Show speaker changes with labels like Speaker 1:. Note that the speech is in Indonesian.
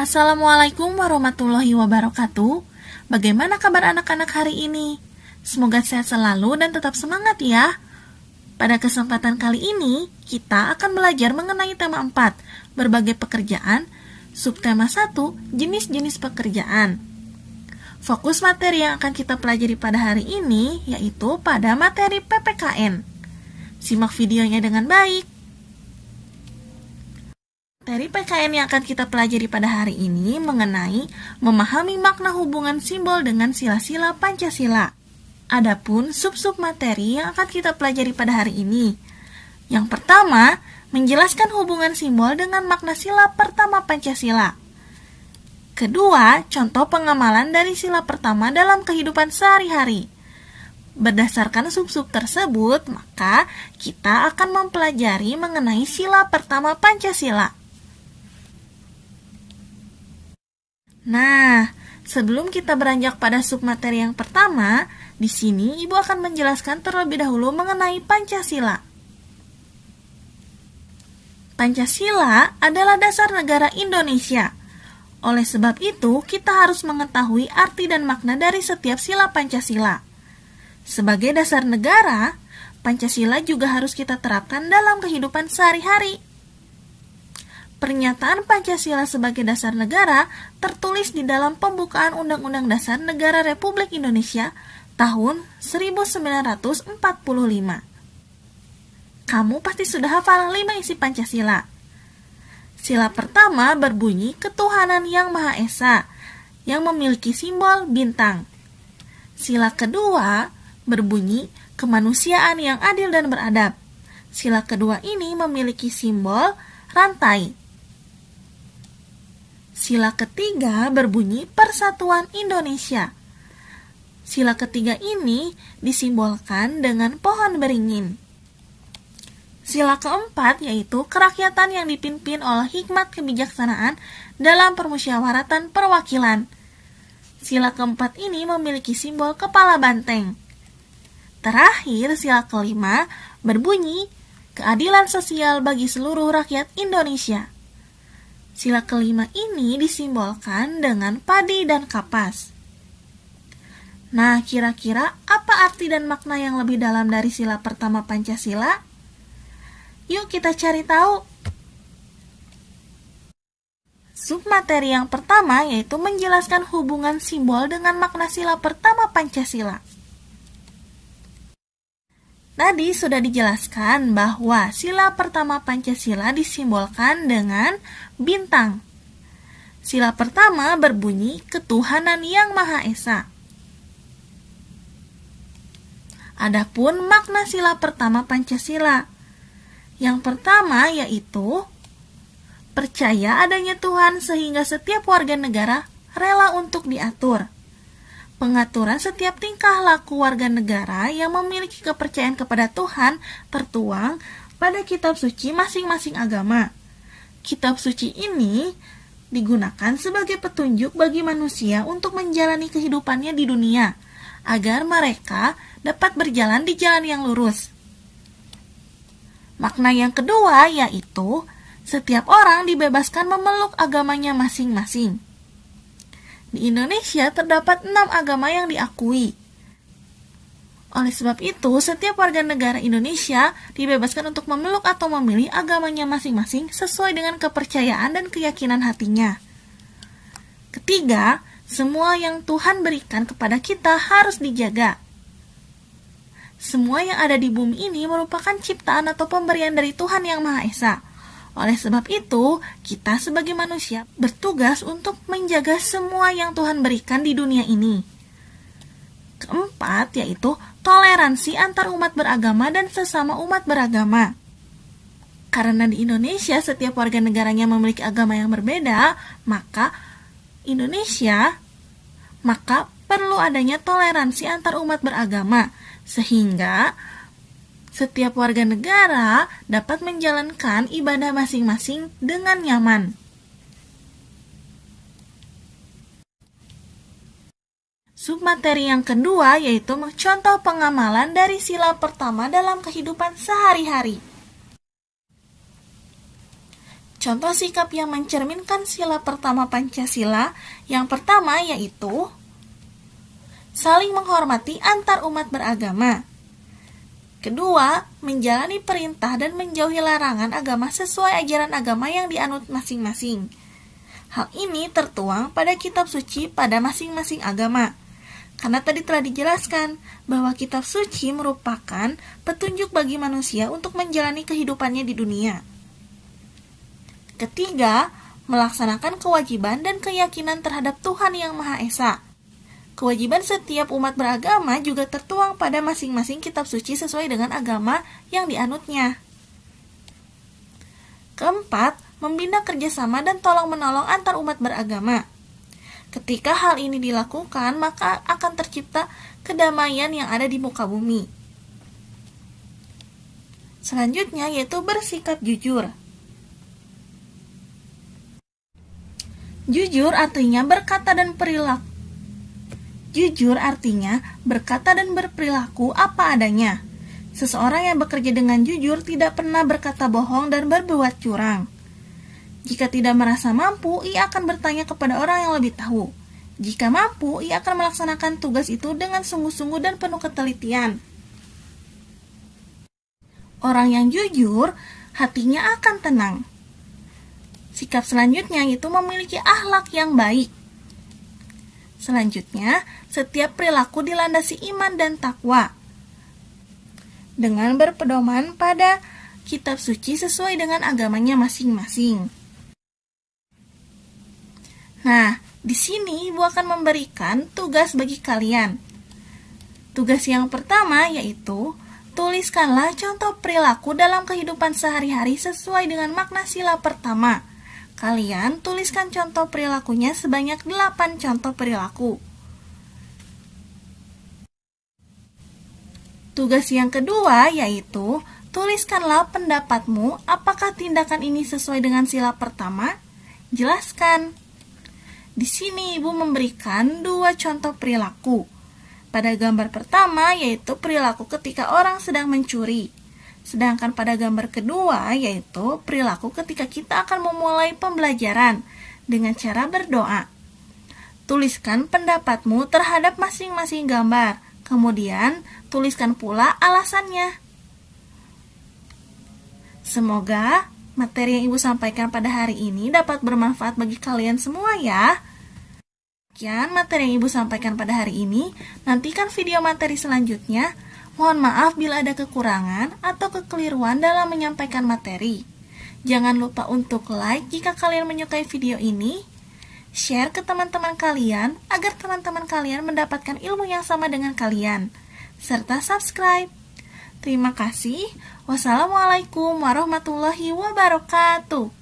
Speaker 1: Assalamualaikum warahmatullahi wabarakatuh. Bagaimana kabar anak-anak hari ini? Semoga sehat selalu dan tetap semangat ya. Pada kesempatan kali ini, kita akan belajar mengenai tema 4, berbagai pekerjaan, subtema 1, jenis-jenis pekerjaan. Fokus materi yang akan kita pelajari pada hari ini yaitu pada materi PPKN. Simak videonya dengan baik. Materi PKN yang akan kita pelajari pada hari ini mengenai memahami makna hubungan simbol dengan sila-sila Pancasila. Adapun sub-sub materi yang akan kita pelajari pada hari ini. Yang pertama, menjelaskan hubungan simbol dengan makna sila pertama Pancasila. Kedua, contoh pengamalan dari sila pertama dalam kehidupan sehari-hari. Berdasarkan sub-sub tersebut, maka kita akan mempelajari mengenai sila pertama Pancasila. Nah, sebelum kita beranjak pada submateri yang pertama, di sini Ibu akan menjelaskan terlebih dahulu mengenai Pancasila. Pancasila adalah dasar negara Indonesia. Oleh sebab itu, kita harus mengetahui arti dan makna dari setiap sila Pancasila. Sebagai dasar negara, Pancasila juga harus kita terapkan dalam kehidupan sehari-hari. Pernyataan Pancasila sebagai dasar negara tertulis di dalam pembukaan Undang-Undang Dasar Negara Republik Indonesia tahun 1945. Kamu pasti sudah hafal 5 isi Pancasila. Sila pertama berbunyi ketuhanan yang Maha Esa, yang memiliki simbol bintang. Sila kedua berbunyi kemanusiaan yang adil dan beradab. Sila kedua ini memiliki simbol rantai. Sila ketiga berbunyi Persatuan Indonesia. Sila ketiga ini disimbolkan dengan pohon beringin. Sila keempat yaitu kerakyatan yang dipimpin oleh hikmat kebijaksanaan dalam permusyawaratan perwakilan. Sila keempat ini memiliki simbol kepala banteng. Terakhir, sila kelima berbunyi keadilan sosial bagi seluruh rakyat Indonesia. Sila kelima ini disimbolkan dengan padi dan kapas. Nah, kira-kira apa arti dan makna yang lebih dalam dari sila pertama Pancasila? Yuk kita cari tahu. Submateri yang pertama yaitu menjelaskan hubungan simbol dengan makna sila pertama Pancasila. Tadi sudah dijelaskan bahwa sila pertama Pancasila disimbolkan dengan bintang. Sila pertama berbunyi ketuhanan yang Maha Esa. Adapun makna sila pertama Pancasila. Yang pertama yaitu percaya adanya Tuhan sehingga setiap warga negara rela untuk diatur. Pengaturan setiap tingkah laku warga negara yang memiliki kepercayaan kepada Tuhan tertuang pada kitab suci masing-masing agama. Kitab suci ini digunakan sebagai petunjuk bagi manusia untuk menjalani kehidupannya di dunia, agar mereka dapat berjalan di jalan yang lurus. Makna yang kedua yaitu setiap orang dibebaskan memeluk agamanya masing-masing. Di Indonesia terdapat 6 agama yang diakui. Oleh sebab itu, setiap warga negara Indonesia dibebaskan untuk memeluk atau memilih agamanya masing-masing sesuai dengan kepercayaan dan keyakinan hatinya. Ketiga, semua yang Tuhan berikan kepada kita harus dijaga. Semua yang ada di bumi ini merupakan ciptaan atau pemberian dari Tuhan yang Maha Esa. Oleh sebab itu, kita sebagai manusia bertugas untuk menjaga semua yang Tuhan berikan di dunia ini. Keempat, yaitu toleransi antar umat beragama dan sesama umat beragama. Karena di Indonesia setiap warga negaranya memiliki agama yang berbeda, maka perlu adanya toleransi antar umat beragama, sehingga setiap warga negara dapat menjalankan ibadah masing-masing dengan nyaman. Submateri yang kedua yaitu contoh pengamalan dari sila pertama dalam kehidupan sehari-hari. Contoh sikap yang mencerminkan sila pertama Pancasila yang pertama yaitu saling menghormati antar umat beragama. Kedua, menjalani perintah dan menjauhi larangan agama sesuai ajaran agama yang dianut masing-masing. Hal ini tertuang pada kitab suci pada masing-masing agama. Karena tadi telah dijelaskan bahwa kitab suci merupakan petunjuk bagi manusia untuk menjalani kehidupannya di dunia. Ketiga, melaksanakan kewajiban dan keyakinan terhadap Tuhan Yang Maha Esa. Kewajiban setiap umat beragama juga tertuang pada masing-masing kitab suci sesuai dengan agama yang dianutnya. Keempat, membina kerjasama dan tolong-menolong antar umat beragama. Ketika hal ini dilakukan, maka akan tercipta kedamaian yang ada di muka bumi. Selanjutnya yaitu bersikap jujur. Jujur artinya berkata dan perilaku. Jujur artinya berkata dan berperilaku apa adanya. Seseorang yang bekerja dengan jujur tidak pernah berkata bohong dan berbuat curang. Jika tidak merasa mampu, ia akan bertanya kepada orang yang lebih tahu. Jika mampu, ia akan melaksanakan tugas itu dengan sungguh-sungguh dan penuh ketelitian. Orang yang jujur, hatinya akan tenang. Sikap selanjutnya yaitu memiliki akhlak yang baik. Selanjutnya, setiap perilaku dilandasi iman dan takwa dengan berpedoman pada kitab suci sesuai dengan agamanya masing-masing. Nah, di sini Ibu akan memberikan tugas bagi kalian. Tugas yang pertama yaitu tuliskanlah contoh perilaku dalam kehidupan sehari-hari sesuai dengan makna sila pertama. Kalian tuliskan contoh perilakunya sebanyak 8 contoh perilaku. Tugas yang kedua yaitu tuliskanlah pendapatmu apakah tindakan ini sesuai dengan sila pertama? Jelaskan. Di sini Ibu memberikan 2 contoh perilaku. Pada gambar pertama yaitu perilaku ketika orang sedang mencuri. Sedangkan pada gambar kedua yaitu perilaku ketika kita akan memulai pembelajaran dengan cara berdoa. Tuliskan pendapatmu terhadap masing-masing gambar. Kemudian tuliskan pula alasannya. Semoga materi yang Ibu sampaikan pada hari ini dapat bermanfaat bagi kalian semua ya. Sekian materi yang Ibu sampaikan pada hari ini. Nantikan video materi selanjutnya. Mohon maaf bila ada kekurangan atau kekeliruan dalam menyampaikan materi. Jangan lupa untuk like jika kalian menyukai video ini, share ke teman-teman kalian agar teman-teman kalian mendapatkan ilmu yang sama dengan kalian, serta subscribe. Terima kasih. Wassalamualaikum warahmatullahi wabarakatuh.